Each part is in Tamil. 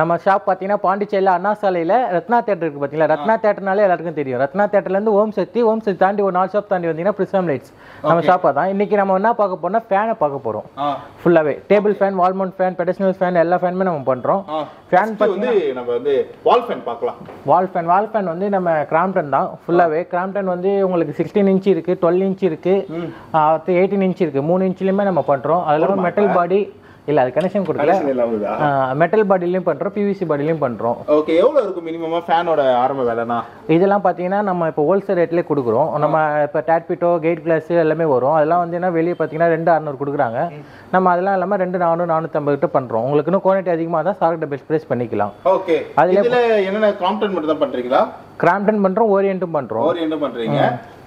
நம்ம ஷாப் பார்த்தீங்கன்னா பாண்டிச்சேரியில் அண்ணா சாலையில் ரத்னா தேட்டர் இருக்குது பார்த்தீங்களா. ரத்னா தேட்டர்னாலே எல்லாருக்கும் தெரியும். ரத்னா தேட்டர்லேருந்து ஓம் சக்தி தாண்டி ஒரு 4 ஷாப் தாண்டி வந்தீங்கன்னா பிரிசம் லைட்ஸ் நம்ம ஷாப்பாக தான். இன்றைக்கி நம்ம என்ன பார்க்க போறோம்னா ஃபேனை பார்க்க போகிறோம். ஃபுல்லாகவே table fan, wall mount fan, pedestal fan எல்லா ஃபேனுமே நம்ம பண்ணுறோம். ஃபேன் வந்து நம்ம வந்து வால் ஃபேன் பார்க்கலாம். வால் ஃபேன் வந்து நம்ம கிராம்டன் தான் ஃபுல்லாகவே. கிராம்டன் வந்து உங்களுக்கு 16 இன்ச் இருக்குது, 12 இன்ச் இருக்குது, 18 இன்ச் இருக்குது. 3 இன்ச்லேயுமே நம்ம பண்ணுறோம். அதில் மெட்டல் பாடி இல்ல அது கனெக்ஷன் கொடுக்கல. மெட்டல் பாடிலையும் பண்றோம், பிவிசி பாடிலையும் பண்றோம். ஓகே, எவ்வளவு இருக்கும் மினிமமா ஃபேனோட ஆரம்ப விலைனா? இதெல்லாம் பாத்தீங்கன்னா நம்ம இப்போ ஹோல்சேல் ரேட்லயே கொடுக்குறோம். நம்ம இப்போ டேட்பிட்டோ, கேட் கிளாஸ் எல்லாமே வரும். அதெல்லாம் வந்து வெளியே பார்த்தீங்கன்னா 2600 கொடுக்குறாங்க. நம்ம அதெல்லாம் இல்லாமல் 2400, 450 கிட்ட பண்றோம். உங்களுக்கு இன்னும் குவாலிட்டி அதிகமாக தான் சார்கிட்ட பெஸ்ட் பிரைஸ் பண்ணிக்கலாம். ஓகே, இதுல என்னென்ன கிராம்டன் மட்டும் தான் பண்றீங்களா? கிராம்டன் பண்றோம், ஓரியன்ட்டும் பண்றோம். ஓரியன்ட்டும் பண்றீங்க.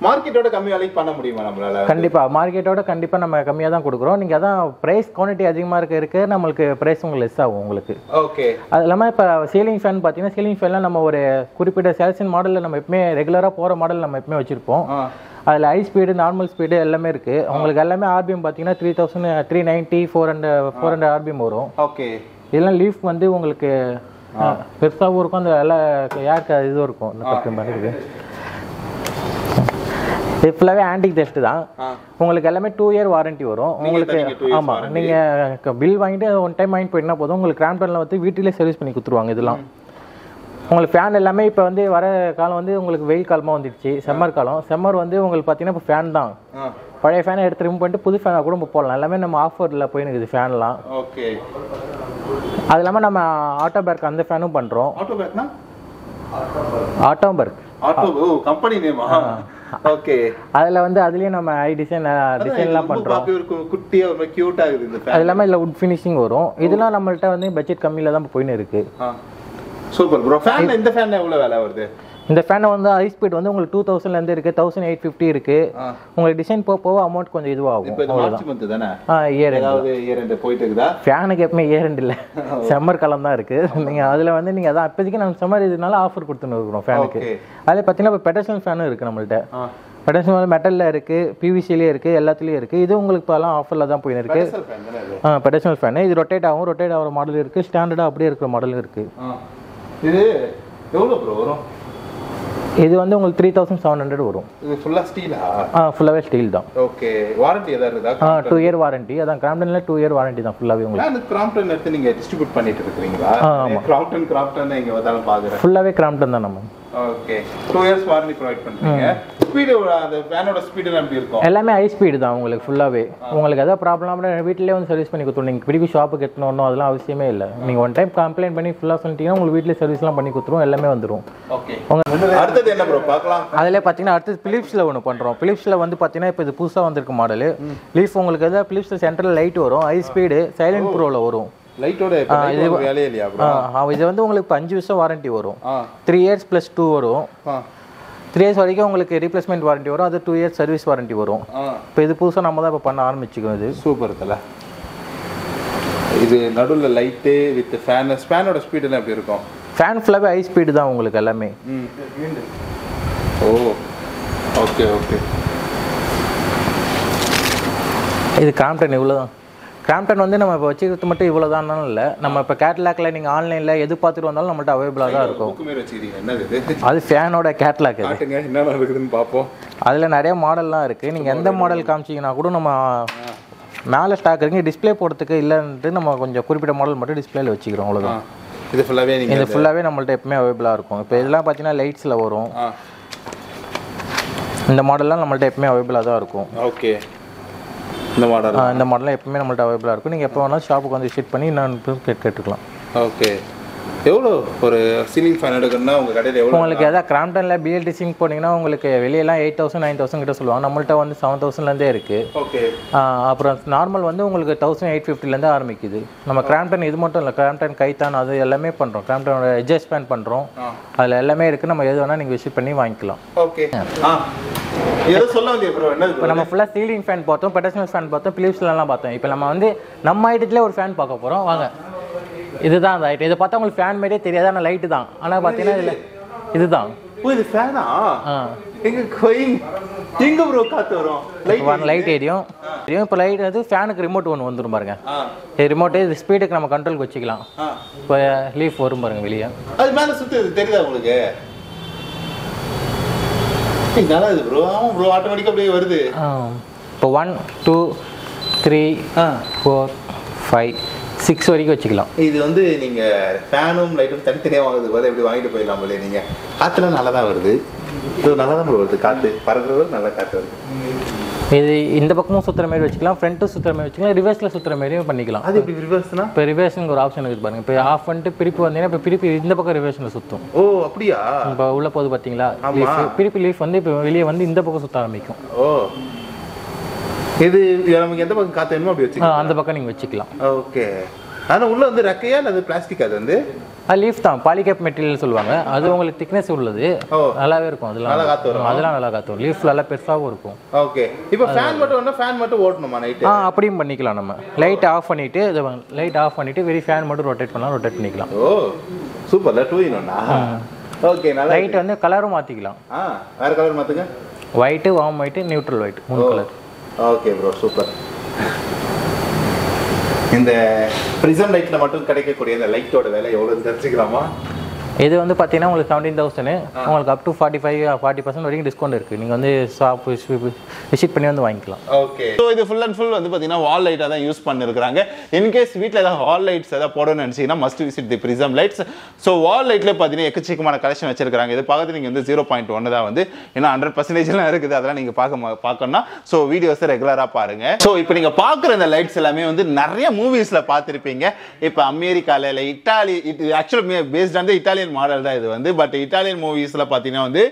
மார்க்கெட்டோட கம்மி விலைக்கு பண்ண முடியுமா நம்மளால? கண்டிப்பா மார்க்கெட்டோட கண்டிப்பா நம்ம கம்மியா தான் கொடுக்குறோம். நீங்க அதான் பிரைஸ் குவாலிட்டி அதிகமா இருக்கு நம்மளுக்கு பிரைஸ் உங்களுக்கு லெஸ் ஆகும் உங்களுக்கு. ஓகே, அது இல்லாமல் இப்போ சீலிங் ஃபேன் பார்த்தீங்கன்னா சீலிங் ஃபேன்லாம் நம்ம ஒரு குறிப்பிட்ட சேல்சன் மாடலில் நம்ம எப்பவுமே ரெகுலராக போகிற மாடல் நம்ம எப்பவுமே வச்சிருப்போம். அதில் ஹை ஸ்பீடு, நார்மல் ஸ்பீடு எல்லாமே இருக்குது. உங்களுக்கு எல்லாமே ஆர்பிஎம் பார்த்தீங்கன்னா 3000, 390, 400 ஆர்பிஎம் வரும். ஓகே, இதெல்லாம் லீஃப் வந்து உங்களுக்கு பெருசாகவும் இருக்கும். அந்த எல்லாம் ஏருக்கு இதுவும் இருக்கும். இந்த 10 மாதிரி இருக்குது. இது ஃபுல்லாகவே ஆன்டிக் டெஸ்ட் தான். உங்களுக்கு எல்லாமே 2 இயர் வாரண்டி வரும் உங்களுக்கு. ஆமாம், நீங்கள் பில் வாங்கிட்டு 1 டைம் வாங்கிட்டு போயிட்டா போதும். உங்களுக்கு கிராம்டனில் வந்து வீட்டிலே சர்வீஸ் பண்ணி கொடுத்துருவாங்க. இதெல்லாம் உங்களுக்கு ஃபேன் எல்லாமே இப்போ வந்து வர காலம் வந்து உங்களுக்கு வெயில் காலமாக வந்துடுச்சு. சம்மர் காலம். சம்மர் வந்து உங்களுக்கு பார்த்தீங்கன்னா இப்போ ஃபேன் தான். பழைய ஃபேனை எடுத்து ரிமூவ் பண்ணிட்டு புது ஃபேனாக கூட போடலாம். எல்லாமே நம்ம ஆஃபரில் போய் நிற்குது ஃபேன்லாம். ஓகே, அது இல்லாமல் நம்ம ஆட்டோபர்க் அந்த ஃபேனும் பண்ணுறோம். ஆட்டோபர்க் கம்பெனி நேமா? ஓகே, அதுல வந்து அதுலயும் நம்ம ஐ டிசைன்லாம் பண்றோம். குட்டியா ஒரு கியூட்டா இருக்குது இந்த ஃபேன். அது இல்லாம இல்ல வுட் ஃபினிஷிங் வரும். இதெல்லாம் நம்மள்ட்ட வந்து பட்ஜெட் கம்மியில தான் போயின்னு இருக்கு. Super bro. ஃபேன் இந்த ஃபேன் எவ்வளவு விலை வருது? இந்த ஃபேன் வந்து ஹை ஸ்பீட் வந்து உங்களுக்கு 2000ல இருந்து இருக்கு, 1850 இருக்கு. உங்களுக்கு டிசைன் போக அமௌண்ட் கொஞ்சம் இதுவாகும். இப்போ இது மார்ச் மந்த் தானே? இயர் ஏதாவது இயர் எண்ட் போயிட்டு இருக்குதா? ஃபேனுக்கு எப்பவுமே இயர் எண்ட் இல்ல, சம்மர் காலம் தான் இருக்கு. நீங்க அதுல வந்து நீங்க அதான் இப்போதைக்கு நம்ம சம்மர் இதனால ஆஃபர் கொடுத்துன்னு இருக்கிறோம் ஃபேனுக்கு. அதுல பாத்தீங்கன்னா இப்போ பெடஸ்னல் ஃபேனும் இருக்கு நம்மள்ட்ட. பெடஸ்னல் வந்து மெட்டல்ல இருக்கு, பிவிசிலே இருக்கு, எல்லாத்துலயும் இருக்கு. இது உங்களுக்கு இப்போலாம் ஆஃபர்ல தான் போயின்னு இருக்கு. பெடஸ்னல் ஃபேன் இது ரொட்டேட் ஆகிற மாடல் இருக்கு, ஸ்டாண்டர்டா அப்படியே இருக்கிற மாடல் இருக்கு. இது எவ்வளவு ப்ரோ வரும்? இது வந்து உங்களுக்கு 3700 வரும். இது ஃபுல்லா ஸ்டீலா? ஃபுல்லாவே ஸ்டீல் தான். ஓகே, வாரண்டி ஏதாவது இருக்கா? 2 இயர் வாரண்டி. அதான் கிராம்டன்ல 2 இயர் வாரண்டி தான் ஃபுல்லாவே உங்களுக்கு. நான் கிராம்டன் எடுத்து நீங்க டிஸ்ட்ரிபியூட் பண்ணிட்டு இருக்கீங்களா? ஆமா, கிராம்டன் இங்க வந்தாலும் பாக்குறேன். ஃபுல்லாவே கிராம்டன் தான் நம்ம. ஓகே, 2 இயர்ஸ் வாரண்டி ப்ரொவைட் பண்றீங்க. ஸ்பீடு அந்த ஃபேனோட ஸ்பீடு எப்படி இருக்கும்? எல்லாமே ஹை ஸ்பீடு தான் உங்களுக்கு ஃபுல்லாவே. உங்களுக்கு ஏதாவது ப்ராப்ளம் வீட்டிலேயே வந்து சர்வீஸ் பண்ணி கொடுத்துருவோம். நீங்கள் திருப்பி ஷாப்புக்கு எடுத்துன்னு அதெல்லாம் அவசியமே இல்லை. நீங்கள் 1 டைம் கம்ப்ளைண்ட் பண்ணி ஃபுல்லாக சொல்லிட்டீங்கன்னா உங்களுக்கு வீட்டிலே சர்வீஸ்லாம் பண்ணி கொடுத்துருவோம். எல்லாமே வந்துடும். ஓகே, அடுத்தது என்ன ப்ரோ பார்க்கலாம்? அதிலே பார்த்தீங்கன்னா அடுத்தது பிலிப்ஸில் ஒன்று பண்ணுறோம். பிலிப்ஸில் வந்து பார்த்தீங்கன்னா இப்போ இது புதுசாக வந்திருக்கு மாடல் லீஃப். உங்களுக்கு எதாவது பிலிப்ஸில் சென்ட்ரல் லைட் வரும், ஹை ஸ்பீடு, சைலண்ட் ப்ரோவில் வரும். லைட்டோட வேலையே இல்லையா ப்ரோ? இது வந்து உங்களுக்கு 5 வருஷம் வாரண்டி வரும். 3 இயர்ஸ் + 2 வரும். 3 இயர்ஸ் வரைக்கும் உங்களுக்கு ரீப்ளேஸ்மெண்ட் வாரண்டி வரும். அது 2 இயர்ஸ் சர்வீஸ் வாரண்டி வரும். இப்போ இது புதுசாக நம்ம தான் இப்போ பண்ண ஆரம்பிச்சுக்கோம். இது சூப்பர் இருக்குல்ல. இது நடுவில் லைட்டு வித் ஃபேனோட ஸ்பீடு எப்படி இருக்கும்? ஃபேன் ஃபுல்லாகவே ஹை ஸ்பீடு தான் உங்களுக்கு எல்லாமே. ஓ, ஓகே ஓகே. இது கிராம்டன் இவ்வளோ தான். கிராம்டன் வந்து நம்ம இப்போ வச்சுக்கிறது மட்டும் இவ்வளோ தான் இல்லை. நம்ம இப்போ கேட்லாக்ல நீங்கள் ஆன்லைனில் எது பார்த்துட்டு வந்தாலும் நம்மள்ட்ட அவைலபிளாக தான் இருக்கும். அது ஃபேனோட கேட்லாக். என்ன இருக்குதுன்னு பார்ப்போம். அதில் நிறைய மாடல்லாம் இருக்குது. நீங்கள் எந்த மாடல் காமிச்சிங்கன்னா கூட நம்ம மேலே ஸ்டாக் இருக்குங்க. டிஸ்பிளே போடுறதுக்கு இல்லைன்ட்டு நம்ம கொஞ்சம் குறிப்பிட்ட மாடல் மட்டும் டிஸ்பிளேல வச்சுக்கிறோம். அவ்வளோதான். இது ஃபுல்லாகவே நம்மள்ட்ட எப்பவுமே அவைலபிளாக இருக்கும். இப்போ இதெல்லாம் பார்த்தீங்கன்னா லைட்ஸில் வரும். இந்த மாடல்லாம் நம்மள்ட்ட எப்பவுமே அவைலபிளாக தான் இருக்கும். ஓகே, இந்த மாடல்லாம் எப்பவுமே நம்மள்ட்ட அவைலபிளாக இருக்கும். நீங்கள் எப்போ வேணாலும் ஷாப்புக்கு வந்து விசிட் பண்ணி நான் கேட்டுக்கலாம். ஓகே, எவ்வளோ ஒரு சீலிங் ஃபேன் எடுக்கணும்னா உங்கள் கடையில் எவ்வளோ? உங்களுக்கு எதாவது கிராம்டனில் பிஎல்டி சிங்க் போனீங்கன்னா உங்களுக்கு வெளியெல்லாம் 8000, 9000 கிட்ட சொல்லுவாங்க. நம்மள்ட்ட வந்து 7000லேருந்தே இருக்குது. ஓகே, அப்புறம் நார்மல் வந்து உங்களுக்கு 1850லேருந்து ஆரம்பிக்குது. நம்ம கிராம்டன் இது மட்டும் இல்லை, கிராம்டன் கைத்தான் அது எல்லாமே பண்ணுறோம். கிராம்டனோட எட்ஜஸ்ட் ஃபேன் பண்ணுறோம். அதில் எல்லாமே இருக்குது. நம்ம எது வேணால் நீங்கள் விசிட் பண்ணி வாங்கிக்கலாம். ஓகே, இப்போ நம்ம ஃபுல்லாக சீலிங் ஃபேன் பார்த்தோம், பெடஸ்னல் ஃபேன் பார்த்தோம், பிலிப்ஸ்லாம் பார்த்தோம். இப்போ நம்ம வந்து நம்ம ஐட்டத்திலே ஒரு ஃபேன் பார்க்க போகிறோம். வாங்க, இதுதான் அந்த ஐட்டம். இதை பார்த்தா உங்களுக்கு ஃபேன் மாதிரியே தெரியாது, ஆனால் லைட்டு தான். ஆனால் பார்த்தீங்கன்னா இதில் இதுதான். ஓ இது ஃபேனா எங்க கோயிங் எங்க ப்ரோ காத்து வரும் லைட் ஏரியும் இப்போ லைட் வந்து ஃபேனுக்கு ரிமோட் ஒன்று வந்துடும் பாருங்க ரிமோட்டு இது ஸ்பீடுக்கு நம்ம கண்ட்ரோலுக்கு வச்சுக்கலாம் இப்போ லீஃப் வரும் பாருங்க வெளியே அது மேலே சுற்றுது தெரியுதா உங்களுக்கு நல்லா இது ப்ரோ ஆமாம் ப்ரோ ஆட்டோமேட்டிக்காக அப்படியே வருது இப்போ 1 2 3 4 5 6 வரைக்கும் வச்சுக்கலாம் இது வந்து நீங்கள் ஃபேனும் லைட்டும் தனித்தனியாக வாங்குறது போது எப்படி வாங்கிட்டு போயிடலாம் போல நீங்கள் காற்றுலாம் நல்லா தான் வருது இது நல்லா தான் வருது காற்று பறக்கிறது நல்லா காற்று வருது இது இந்த பக்கமும் சுற்றுற மாதிரி வச்சுக்கலாம் ஃப்ரண்ட்டும் சுற்றுற மாதிரி வச்சுக்கலாம் ரிவர்ஸில் சுற்றுற மாதிரியும் பண்ணிக்கலாம் அது எப்படி ரிவர்ஸ்னா இப்போ ரிவர்ஸ்னு ஒரு ஆப்ஷன் இருக்குது பாருங்க இப்போ ஆஃப் பண்ணிட்டு பிரிப்பு வந்தீங்கன்னா இப்போ பிரிப்பு இந்த பக்கம் ரிவர்ஸில் சுற்றும் ஓ அப்படியா இப்போ உள்ள போது பார்த்தீங்களா பிரிப்பு லீஃப் வந்து இப்போ வெளியே வந்து இந்த பக்கம் சுற்ற ஆரம்பிக்கும் ஓ இது நமக்கு எந்த பக்கம் காற்று வேணுமோ அப்படி வச்சுக்கலாம் அந்த பக்கம் நீங்கள் வச்சுக்கலாம் ஓகே ஆனால் உள்ள வந்து ரெக்கையா இல்லை அது பிளாஸ்டிக் அது வந்து அது லீஃப் தான் பாலிகேப் மெட்டீரியல் சொல்லுவாங்க அது உங்களுக்கு திக்னஸ் உள்ளது நல்லாவே இருக்கும் அதெல்லாம் நல்லா காத்து வரும் லீஃப் நல்லா பெருசாகவும் இருக்கும் ஓகே இப்போ ஃபேன் மட்டும் ஓட்டணுமா நைட்டு அப்படியும் பண்ணிக்கலாம் நம்ம லைட் ஆஃப் பண்ணிட்டு வெரி ஃபேன் மட்டும் ரொட்டேட் பண்ணிக்கலாம் ஓ சூப்பர் டூ இன்னா ஓகே நல்லா லைட் வந்து கலரும் மாற்றிக்கலாம் வேற கலர் மாற்றுங்க white warm white neutral white 3 colour okay bro super இந்த பிரிசம் லைட்ல மட்டும் கிடைக்கக்கூடிய இந்த லைட்டோட விலை எவ்வளவு தெரிஞ்சுக்கலாமா இது வந்து பார்த்தீங்கன்னா உங்களுக்கு 17,000 உங்களுக்கு அப் டு 40% வரைக்கும் டிஸ்கவுண்ட் இருக்குது நீங்கள் வந்து ஷாப் விசிட் பண்ணி வந்து வாங்கிக்கலாம் ஓகே ஸோ இது ஃபுல் அண்ட் ஃபுல் வந்து பார்த்தீங்கன்னா வால் லைட்டாக தான் யூஸ் பண்ணிருக்காங்க இன்கேஸ் வீட்டில் ஏதாவது வால் லைட்ஸ் ஏதாவது போடணும்னு நினச்சிங்கன்னா must visit the Prism lights so wall லைட்ல பார்த்தீங்கன்னா எக்கச்சக்கமான கலெக்ஷன் வச்சிருக்காங்க இது பார்க்கறது நீங்கள் வந்து 0.1 தான் வந்து ஏன்னா 100% இருக்குது அதெல்லாம் நீங்கள் பார்க்கணும்னா ஸோ வீடியோஸை ரெகுலராக பாருங்க ஸோ இப்போ நீங்கள் பார்க்குற இந்த லைட்ஸ் எல்லாமே வந்து நிறைய மூவிஸில் பார்த்துருப்பீங்க இப்போ அமெரிக்காவில் இல்லை இட்டாலி இது actually based on Italian model தான் இது வந்து பட் இட்டாலியன் மூவிஸ்ல பாத்தீங்கன்னா வந்து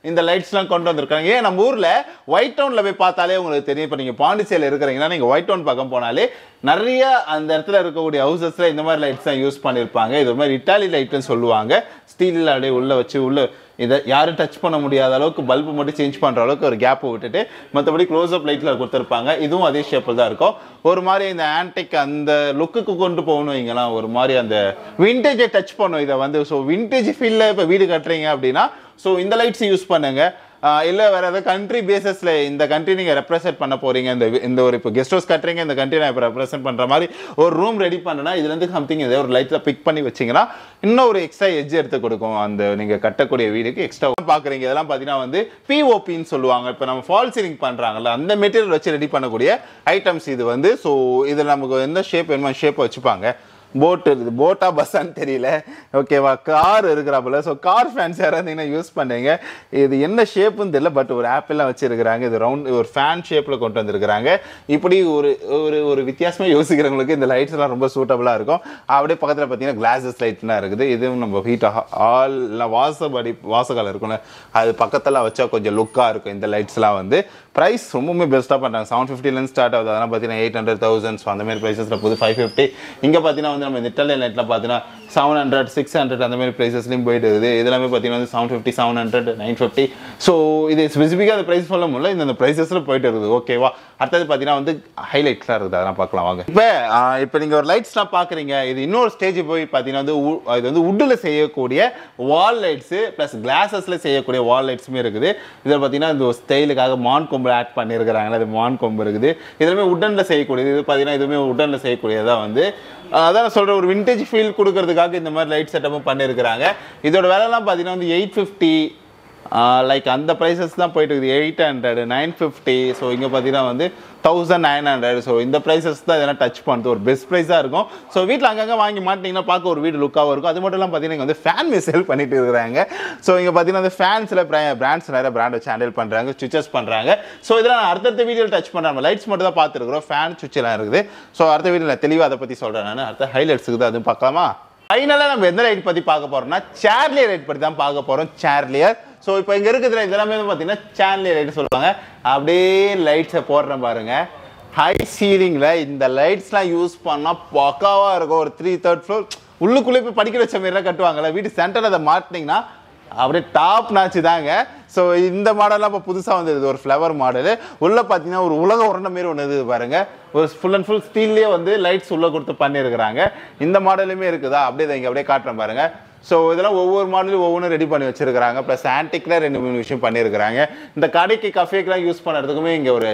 இந்த லைட்ஸ்லாம் கொண்டு வந்திருக்காங்க ஏன் நம்ம ஊர்ல ஒயிட் டவுன்ல போய் பார்த்தாலே உங்களுக்கு தெரியும் இப்போ நீங்க பாண்டிச்சேரியில் இருக்கிறீங்கன்னா நீங்க ஒயிட் டவுன் பக்கம் போனாலே நிறைய அந்த இடத்துல இருக்கக்கூடிய ஹவுசஸ்ல இந்த மாதிரி லைட்ஸ் தான் யூஸ் பண்ணியிருப்பாங்க இது மாதிரி இட்டாலி லைட்னு சொல்லுவாங்க ஸ்டீலில் அப்படியே உள்ள வச்சு உள்ள இதை யாரும் டச் பண்ண முடியாத அளவுக்கு பல்பு மட்டும் சேஞ்ச் பண்ணுற அளவுக்கு ஒரு கேப் விட்டுட்டு மற்றபடி க்ளோஸ் அப் லைட்டில் கொடுத்துருப்பாங்க இதுவும் அதே ஷேப்பில் தான் இருக்கும் ஒரு மாதிரி இந்த ஆன்டிக் அந்த லுக்குக்கு கொண்டு போகணும் வைங்கலாம் ஒரு மாதிரி அந்த விண்டேஜை டச் பண்ணும் இதை வந்து ஸோ விண்டேஜ் ஃபீல்டில் இப்போ வீடு கட்டுறீங்க அப்படின்னா ஸோ இந்த லைட்ஸ் யூஸ் பண்ணுங்க இல்லை வேற ஏதாவது கண்ட்ரி பேசஸில் இந்த கண்ட்ரி நீங்கள் ரெப்ரசென்ட் பண்ண போறீங்க இந்த ஒரு இப்போ கெஸ்ட் ஹவுஸ் கட்டுறீங்க இந்த கண்ட்ரி நான் இப்போ ரெப்ரசென்ட் பண்ணுற மாதிரி ஒரு ரூம் ரெடி பண்ணனா இதுலேருந்து சம்திங் இதை ஒரு லைட்டில் பிக் பண்ணி வச்சிங்கன்னா இன்னும் ஒரு எக்ஸ்ட்ரா எட்ஜ் எடுத்து கொடுக்கும் அந்த நீங்கள் கட்டக்கூடிய வீடுக்கு எக்ஸ்ட்ரா பார்க்குறீங்க இதெல்லாம் பார்த்தீங்கன்னா வந்து பிஓபின்னு சொல்லுவாங்க இப்போ நம்ம ஃபால் சீலிங் பண்ணுறாங்கல்ல அந்த மெட்டீரியல் வச்சு ரெடி பண்ணக்கூடிய ஐட்டம்ஸ் இது வந்து ஸோ இதில் நமக்கு எந்த ஷேப் வேணுமோ ஷேப்பை வச்சுப்பாங்க போட்டு இருக்குது போட்டா பஸ்ஸான்னு தெரியல ஓகேவா கார் இருக்கிறாப்புல ஸோ கார் ஃபேன்ஸ் யாராவது யூஸ் பண்ணுங்க இது என்ன ஷேப்புன்னு தெரியல பட் ஒரு ஆப்பிள்லாம் வச்சிருக்கிறாங்க இது ரவுண்ட் ஒரு ஃபேன் ஷேப்பில் கொண்டு வந்திருக்கிறாங்க இப்படி ஒரு ஒரு ஒரு வித்தியாசமாக யோசிக்கிறவங்களுக்கு இந்த லைட்ஸ்லாம் ரொம்ப சூட்டபுளாக இருக்கும் அப்படியே பக்கத்தில் பார்த்தீங்கன்னா கிளாஸஸ் லைட்லாம் இருக்குது இதுவும் நம்ம ஹீட் ஆல் வாசகால் இருக்கும்ல அது பக்கத்தில் வச்சா கொஞ்சம் லுக்காக இருக்கும் இந்த லைட்ஸ்லாம் வந்து ப்ரைஸ் ரொம்பவுமே பெஸ்ட்டாக பண்ணுறாங்க 750 ஸ்டார்ட் ஆகுது அதெல்லாம் பார்த்தீங்கன்னா 800,000 ஸோ அந்த மாதிரி ப்ரைஸஸில் போது 550 இங்கே பார்த்தீங்கன்னா வந்து நம்ம இந்த இட்டாலியன் லைட்டில் பார்த்தீங்கன்னா 700 600 அந்த மாதிரி ப்ரைஸஸ்லையும் போயிட்டு இருக்குது இதெல்லாமே பார்த்தீங்கன்னா வந்து 750 700 950 ஸோ இது ஸ்பெசிஃபிக்காக அந்த ப்ரைஸ் சொல்ல முடியல இந்த ப்ரைஸஸில் போயிட்டு இருக்குது ஓகேவா அடுத்தது பார்த்தீங்கன்னா வந்து ஹைலைட்ஸ்லாம் இருக்குது அதெல்லாம் பார்க்கலாம் வாங்க இப்போ நீங்கள் ஒரு லைட்ஸ்லாம் பார்க்குறீங்க இது இன்னொரு ஸ்டேஜ் போய் பார்த்தீங்கன்னா வந்து இது வந்து வுட்டில் செய்யக்கூடிய வால் லைட்ஸு ப்ளஸ் கிளாஸஸில் செய்யக்கூடிய வால் லைட்ஸுமே இருக்குது இதில் பார்த்தீங்கன்னா இந்த ஸ்டைலுக்காக மான் கொம்பு ஆட் பண்ணியிருக்கிறாங்களா அது மான் கொம்பு இருக்குது இதுவுமே உட்டனில் செய்யக்கூடியது இது பார்த்தீங்கன்னா இதுவுமே உட்டனில் செய்யக்கூடியதான் வந்து அதான் சொல்கிறேன் ஒரு விண்டேஜ் ஃபீல் கொடுக்கறதுக்காக இந்த மாதிரி லைட் செட்டப்பும் பண்ணியிருக்கிறாங்க இதோட விலைலாம் பார்த்தீங்கன்னா வந்து 850 லைக் அந்த ப்ரைஸஸ் தான் போயிட்டு இருக்குது 800 950 ஸோ இங்கே பார்த்தீங்கன்னா வந்து 1900 ஸோ இந்த ப்ரைஸஸ் தான் இதெல்லாம் டச் பண்ணுறது ஒரு பெஸ்ட் ப்ரைஸாக இருக்கும் ஸோ வீட்டில் அங்கங்கே வாங்கி மாட்டிங்கன்னா பார்க்க ஒரு வீடு லுக்காகவும் இருக்கும் அது மட்டும் இல்லாமல் பார்த்தீங்கன்னா இங்கே வந்து ஃபேன் மே செல் பண்ணிட்டு இருக்கிறாங்க ஸோ இங்கே பார்த்தீங்கன்னா வந்து ஃபேன்ஸில் பிராண்ட்ஸ் நிறைய பிராண்ட் வச்சு ஹேண்டில் பண்ணுறாங்க ஸ்விட்சஸ் பண்ணுறாங்க ஸோ இதெல்லாம் நான் அடுத்த வீடியோவில் டச் பண்ணுறேன் லைட்ஸ் மட்டும் தான் பார்த்துருக்குறோம் ஃபேன் சுவிட்செல்லாம் இருக்குது ஸோ அடுத்த வீடியோவில் தெளிவாக அதை பற்றி சொல்கிறேன் நான் அடுத்த ஹைலைட்ஸுக்கு தான் அதுவும் பார்க்கலாமா ஃபைனலாக நம்ம எந்த லைட் பற்றி பார்க்க போகிறோம்னா சார்லியர் லைட் பற்றி தான் பார்க்க போகிறோம் சார்லியர் ஸோ இப்போ இங்கே இருக்கிற இதெல்லாமே பார்த்தீங்கன்னா சார்லியர் லைட் சொல்லுவாங்க அப்படியே லைட்ஸை போடுறேன் பாருங்க ஹை சீலிங்கில் இந்த லைட்ஸ்லாம் யூஸ் பண்ணால் பக்காவாக இருக்கும் ஒரு 3rd floor உள்ளுக்குள்ளே போய் படிக்கிற வச்ச மாரிலாம் கட்டுவாங்கல்ல வீட்டு சென்டரில் அதை மாட்டினீங்கன்னா அப்படியே டாப் நாச்சு தாங்க ஸோ இந்த மாடல்லாம் இப்போ புதுசாக வந்துருது ஒரு ஃப்ளவர் மாடலு உள்ளே பார்த்தீங்கன்னா ஒரு உலக உரண்ட மாரி ஒன்று இது பாருங்க ஒரு ஃபுல் அண்ட் ஃபுல் ஸ்டீல்லேயே வந்து லைட்ஸ் உள்ளே கொடுத்து பண்ணியிருக்கிறாங்க இந்த மாடலுமே இருக்குதா அப்படியே இங்கே அப்படியே காட்டுறேன் பாருங்க ஸோ இதெல்லாம் ஒவ்வொரு மாடலும் ஒவ்வொன்றும் ரெடி பண்ணி வச்சிருக்காங்க. ப்ளஸ் ஆன்டிக்ல 2-3 விஷயம் பண்ணியிருக்கிறாங்க. இந்த கடைக்கு கஃபேக்கெலாம் யூஸ் பண்ணுறதுக்குமே இங்கே ஒரு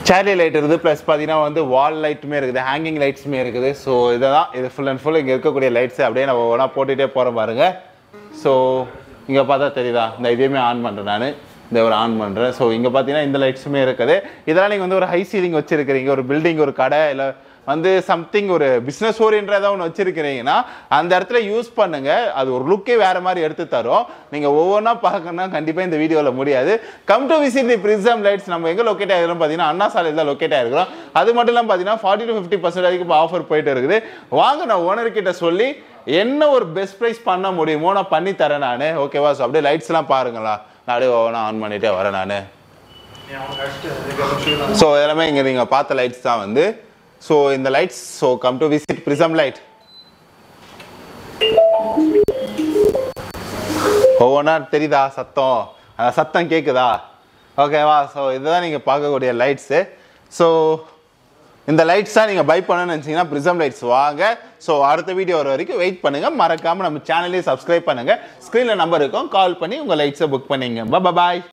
சேர்லி லைட் இருக்குது. ப்ளஸ் பார்த்தீங்கன்னா வந்து வால் லைட்டுமே இருக்குது, ஹேங்கிங் லைட்ஸுமே இருக்குது. ஸோ இதுதான் இது ஃபுல் அண்ட் ஃபுல் இங்கே இருக்கக்கூடிய லைட்ஸு அப்படியே நான் ஒவ்வொன்றா போட்டுகிட்டே போகிறேன் பாருங்க. ஸோ இங்கே பார்த்தா தெரியுதா, இந்த இதையுமே ஆன் பண்ணுறேன் நான், இந்த ஒரு ஆன் பண்ணுறேன். ஸோ இங்கே பார்த்தீங்கன்னா இந்த லைட்ஸுமே இருக்குது. இதெல்லாம் நீங்கள் வந்து ஒரு ஹை சீலிங் வச்சுருக்கிறீங்க, ஒரு பில்டிங், ஒரு கடை, இல்லை வந்து சம்திங் ஒரு பிஸ்னஸ் ஓரியன்டாக ஒன்று வச்சுருக்கிறீங்கன்னா அந்த இடத்துல யூஸ் பண்ணுங்கள். அது ஒரு லுக்கே வேறு மாதிரி எடுத்து தரும். நீங்கள் ஒவ்வொன்றா பார்க்கணுன்னா கண்டிப்பாக இந்த வீடியோவில் முடியாது. Come to visit the Prism lights. நம்ம எங்கே லொக்கேட் ஆகிருக்கோம் பார்த்தீங்கன்னா அண்ணா சாலையில் தான் லொக்கேட் ஆகிருக்கிறோம். அது மட்டும் இல்லாமல் பார்த்தீங்கன்னா 40-50% வரைக்கும் இப்போ ஆஃபர் போயிட்டு இருக்குது. வாங்க நான் ஓனர்கிட்ட சொல்லி என்ன ஒரு பெஸ்ட் ப்ரைஸ் பண்ண முடியுமோ நான் பண்ணி தரேன் நான். ஓகேவா? ஸோ அப்படியே லைட்ஸ்லாம் பாருங்களா, நான் அப்படியே ஒவ்வொன்றா ஆன் பண்ணிகிட்டே வரேன் நான். ஸோ எல்லாமே இங்கே நீங்கள் பார்த்த லைட்ஸ் தான் வந்து. ஸோ இந்த lights, so come to visit prism light. ஒவ்வொன்றா தெரியுதா சத்தம், அந்த சத்தம் கேட்குதா? ஓகேவா? ஸோ இதுதான் நீங்கள் பார்க்கக்கூடிய லைட்ஸு. ஸோ இந்த லைட்ஸ் தான் நீங்கள் பை பண்ணணும்னு நினச்சிங்கன்னா பிரிசம் லைட்ஸ் வாங்க. ஸோ அடுத்த வீடியோ வர வரைக்கும் வெயிட் பண்ணுங்கள். மறக்காமல் நம்ம சேனலையும் சப்ஸ்கிரைப் பண்ணுங்கள். ஸ்க்ரீனில் நம்பர் இருக்கும், கால் பண்ணி உங்கள் லைட்ஸை புக் பண்ணிங்க. பாய்.